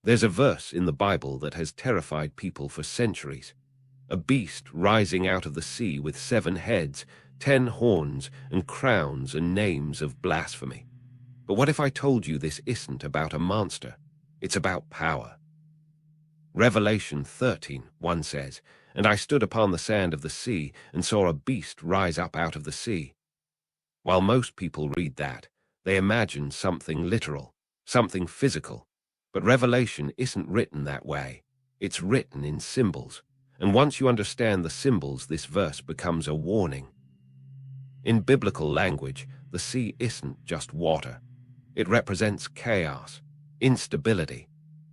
There's a verse in the Bible that has terrified people for centuries. A beast rising out of the sea with 7 heads, 10 horns, and crowns and names of blasphemy. But what if I told you this isn't about a monster? It's about power. Revelation 13:1 says, "And I stood upon the sand of the sea and saw a beast rise up out of the sea." While most people read that, they imagine something literal, something physical. But Revelation isn't written that way. It's written in symbols. And once you understand the symbols, this verse becomes a warning. In biblical language, the sea isn't just water. It represents chaos, instability,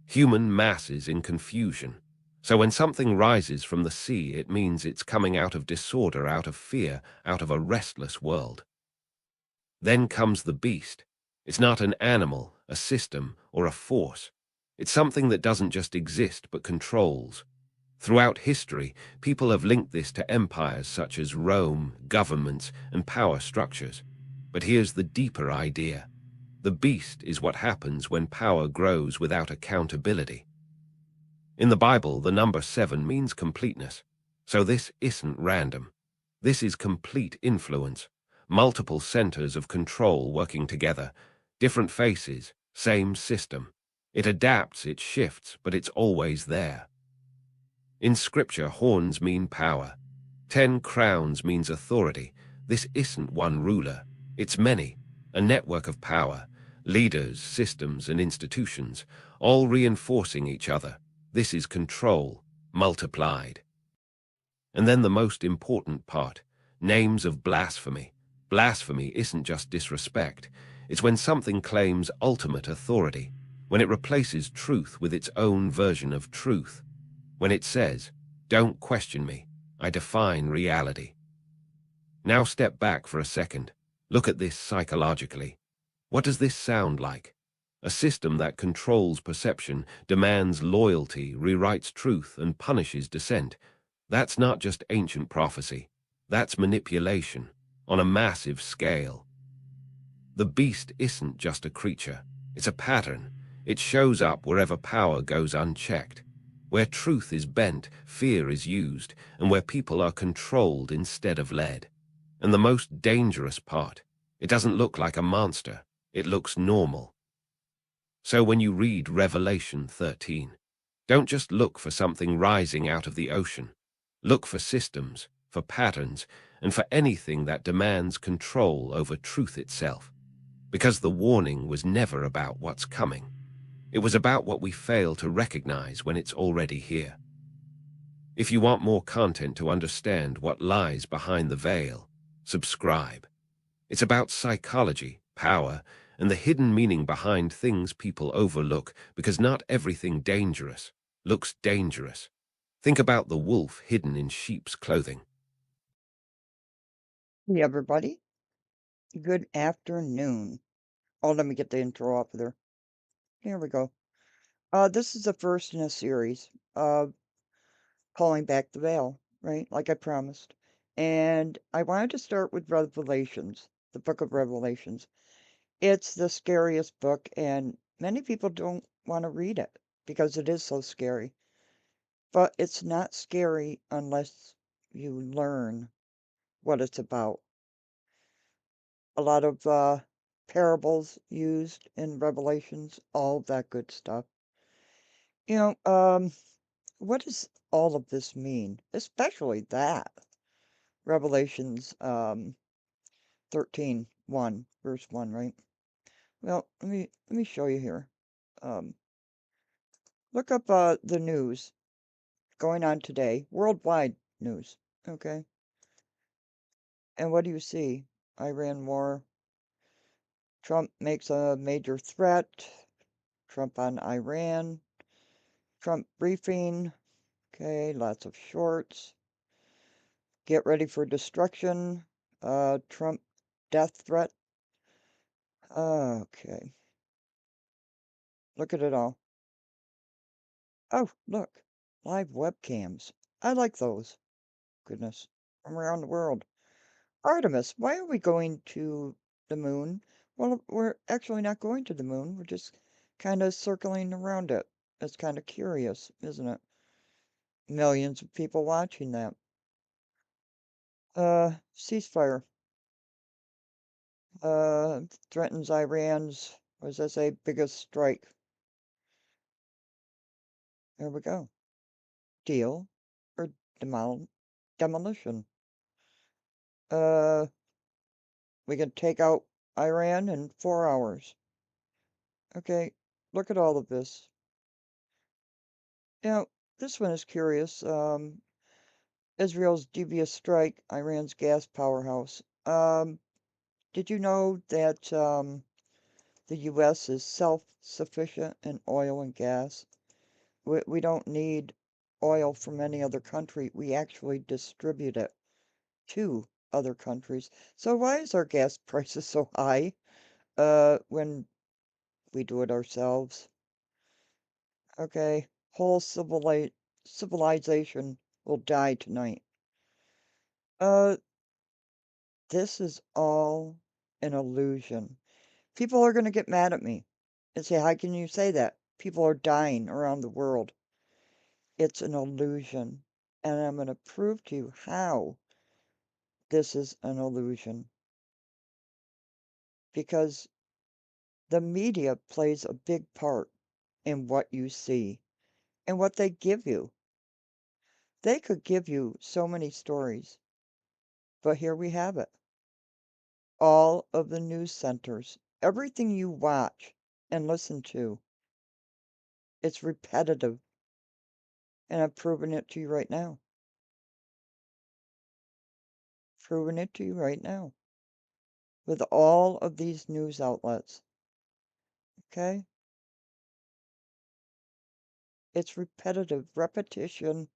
human masses in confusion. So when something rises from the sea, it means it's coming out of disorder, out of fear, out of a restless world. Then comes the beast. It's not an animal, a system, or a force. It's something that doesn't just exist but controls. Throughout history, people have linked this to empires such as Rome, governments, and power structures. But here's the deeper idea. The beast is what happens when power grows without accountability. In the Bible, the number 7 means completeness. So this isn't random. This is complete influence. Multiple centers of control working together. Different faces, same system. It adapts, it shifts, but it's always there. In Scripture, horns mean power. 10 crowns means authority. This isn't one ruler. It's many. A network of power. Leaders, systems, and institutions, all reinforcing each other. This is control, multiplied. And then the most important part, names of blasphemy. Blasphemy isn't just disrespect. It's when something claims ultimate authority, when it replaces truth with its own version of truth, when it says, "Don't question me, I define reality." Now step back for a second. Look at this psychologically. What does this sound like? A system that controls perception, demands loyalty, rewrites truth, and punishes dissent. That's not just ancient prophecy. That's manipulation on a massive scale. The beast isn't just a creature. It's a pattern. It shows up wherever power goes unchecked. Where truth is bent, fear is used, and where people are controlled instead of led. And the most dangerous part, it doesn't look like a monster. It looks normal. So when you read Revelation 13, don't just look for something rising out of the ocean. Look for systems, for patterns, and for anything that demands control over truth itself. Because the warning was never about what's coming. It was about what we fail to recognize when it's already here. If you want more content to understand what lies behind the veil, subscribe. It's about psychology, power, and the hidden meaning behind things people overlook, because not everything dangerous looks dangerous. Think about the wolf hidden in sheep's clothing. Hey, everybody. Good afternoon. Oh, let me get the intro off of there. Here we go. This is the first in a series of calling back the veil, right? Like I promised. And I wanted to start with Revelations, the book of Revelations. It's the scariest book, and many people don't want to read it because it is so scary. But it's not scary unless you learn what it's about. A lot of parables used in Revelations, all of that good stuff. You know, what does all of this mean? Especially that. Revelations 13:1, verse 1, right? Well, let me show you here. Um, look up the news going on today, worldwide news, okay? And what do you see? Iran war. Trump makes a major threat. Trump on Iran. Trump briefing. Okay, lots of shorts. Get ready for destruction. Trump death threat. Okay, look at it all. Oh, look, live webcams. I like those. Goodness, from around the world. Artemis, why are we going to the moon? Well, we're actually not going to the moon. We're just kind of circling around it. It's kind of curious, isn't it? Millions of people watching that. Ceasefire. Threatens Iran's, what does that say, biggest strike. There we go. Deal or demolition. We can take out Iran in 4 hours. Okay, look at all of this. Now, this one is curious. Israel's devious strike, Iran's gas powerhouse. Did you know that the U.S. is self-sufficient in oil and gas? We don't need oil from any other country. We actually distribute it to other countries. So why is our gas prices so high when we do it ourselves? Okay, whole civilization will die tonight. This is all an illusion. People are going to get mad at me and say, how can you say that? People are dying around the world. It's an illusion. And I'm going to prove to you how this is an illusion. Because the media plays a big part in what you see and what they give you. They could give you so many stories, but here we have it. All of the news centers, everything you watch and listen to, it's repetitive. And I'm proving it to you right now. Proving it to you right now. With all of these news outlets. Okay? It's repetitive, repetition,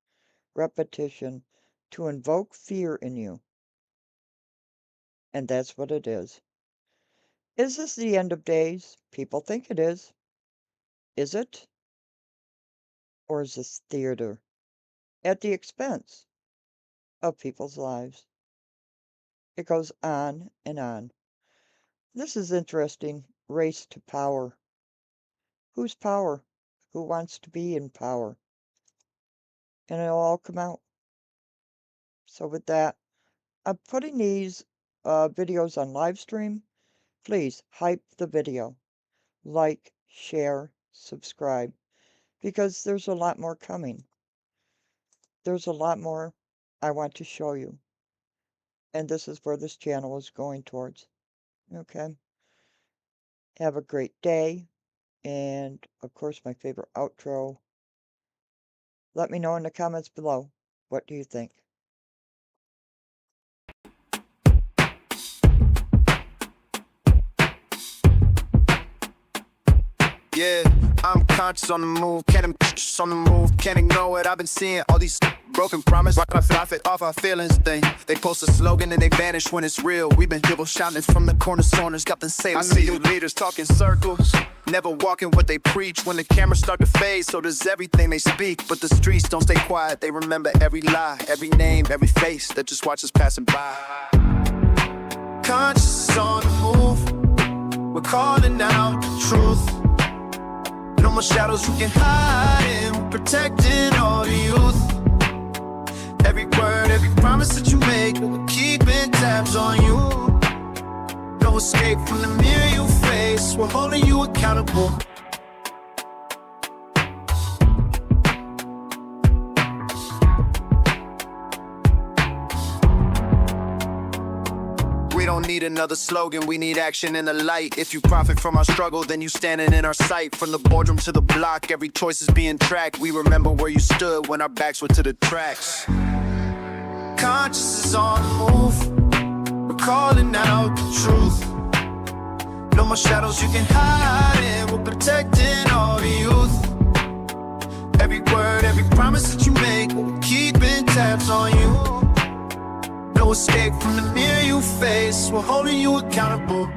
repetition to invoke fear in you. And that's what it is. Is this the end of days? People think it is. Is it? Or is this theater at the expense of people's lives? It goes on and on. This is interesting. Race to power. Whose power? Who wants to be in power? And it'll all come out. So with that, I'm putting these videos on live stream. Please hype the video. Like, share, subscribe. Because there's a lot more coming. There's a lot more I want to show you. And this is where this channel is going towards. Okay? Have a great day. And, of course, my favorite outro. Let me know in the comments below. What do you think? Yeah, I'm conscious on the move, can't on the move, can't ignore it. I've been seeing all these broken promises, profit off our feelings. They post a slogan and they vanish when it's real. We've been people shouting it from the corner corners, got them say. I see you leaders talking circles, never walking what they preach. When the cameras start to fade, so does everything they speak. But the streets don't stay quiet, they remember every lie, every name, every face that just watches passing by. Conscious on the move, we're calling out the truth. No more shadows you can hide in, we're protecting all the youth. Every word, every promise that you make, we're keeping tabs on you. No escape from the mirror you face, we're holding you accountable. We don't need another slogan, we need action in the light. If you profit from our struggle, then you standing in our sight. From the boardroom to the block, every choice is being tracked. We remember where you stood when our backs were to the tracks. Conscious is on the move, we're calling out the truth. No more shadows you can hide in, we're protecting all the youth. Every word, every promise that you make, we're keeping tabs on you. No escape from the mirror you face, we're holding you accountable.